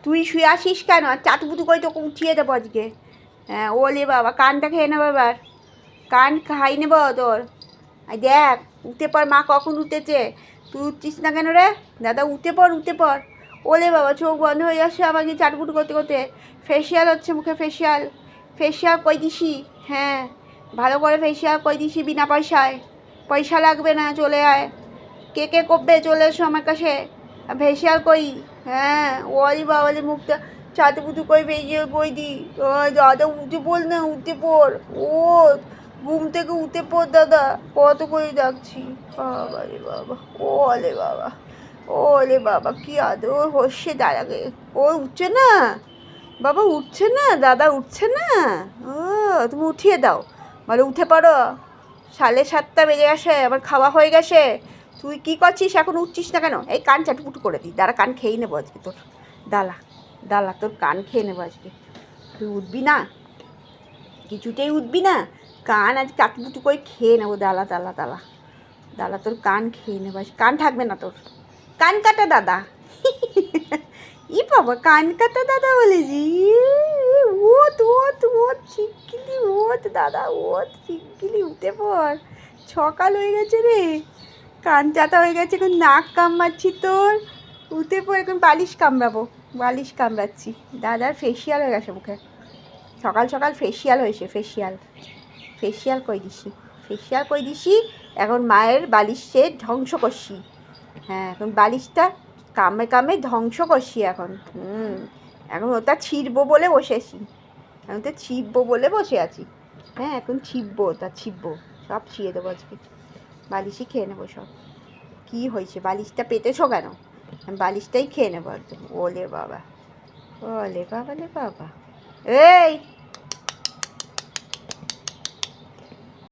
তুই শুয়ে আসিস কেন? আর চাটুপুটু করে তোকে উঠিয়ে দেবো আজকে। হ্যাঁ, ওলে বাবা, কানটা খেয়ে নেবো এবার, কান খাই নেব তোর। আর দেখ, উঠে পড়, মা কখন উঠেছে, তুই উঠছিস না কেন রে? দাদা উঠে পড়, উঠে পড়। ওলে বাবা, চোখ বন্ধ হয়ে যাচ্ছে আমাকে চাটুপুটু করতে করতে। ফেসিয়াল হচ্ছে মুখে, ফেসিয়াল। ফেসিয়াল কই দিছি? হ্যাঁ, ভালো করে ফেসিয়াল কই দিছি বিনা পয়সায়। পয়সা লাগবে না, চলে আয়। কে কে করবে, চলে এসো আমার কাছে। ফেসিয়াল কই? হ্যাঁ, ওলি বাবালি মুখটা চাটুপুটু করে ফেসিয়াল কই দি। দাদা উঠে পড় না, উঠে পড়। ও ঘুম থেকে উঠে পড় দাদা, কত করে ডাকছি। বাবা রে বাবা, ওলে বাবা, ওলে বাবা, কি আদর হচ্ছে দাদাকে। ও উঠছে না বাবা, উঠছে না দাদা, উঠছে না। ও তুমি উঠিয়ে দাও, বলো উঠে পড়ো। 7:30 বেজে গেছে, আমার খাওয়া হয়ে গেছে। তুই কি করছিস এখন, উঠছিস না কেন? এই কান চাটুপুটু করে দিই, দাঁড়া, কান খেয়েই নেবো আজকে তোর। দালা দালা, তোর কান খেয়ে নেবো আজকে। তুই উঠবি না, কিছুতেই উঠবি না। কান আজ চাটুপুটু করে খেয়ে নেবো, দালা দালা দালা দালা, তোর কান খেয়ে নেবো আজ। কান থাকবে না তোর, কান কাটা দাদা। ই বাবা, কান কাটা দাদা বলেছি। ওত ওত ওত শিগগিরি ওত দাদা, ওত শিগগিরি উঠে পড়। সকাল হয়ে গেছে রে, কান চাতা হয়ে গেছে, এখন নাক কামড়াচ্ছি তোর। উঠে পড়ে এখন বালিশ কামড়াবো, বালিশ কামড়াচ্ছি। দাদার ফেসিয়াল হয়ে গেছে মুখে, সকাল সকাল ফেসিয়াল হয়েছে, ফেসিয়াল। ফেসিয়াল কই দিছি, ফেসিয়াল কই দিছি। এখন মায়ের বালিশে ধ্বংস করছি। হ্যাঁ, এখন বালিশটা কামে কামে ধ্বংস করছি এখন। এখন ওটা ছিঁড়বো বলে বসেছি, এখন তো ছিঁড়বো বলে বসে আছি। হ্যাঁ, এখন ছিঁড়বো, ওটা ছিঁড়বো, সব ছিঁড়ে দেবো আজকে। বালিশই খেয়ে নেবো সব। কী হয়েছে, বালিশটা পেতেছো কেন? আমি বালিশটাই খেয়ে নেবো একদম। ওলে বাবা, ওলে বাবা লে বাবা। এই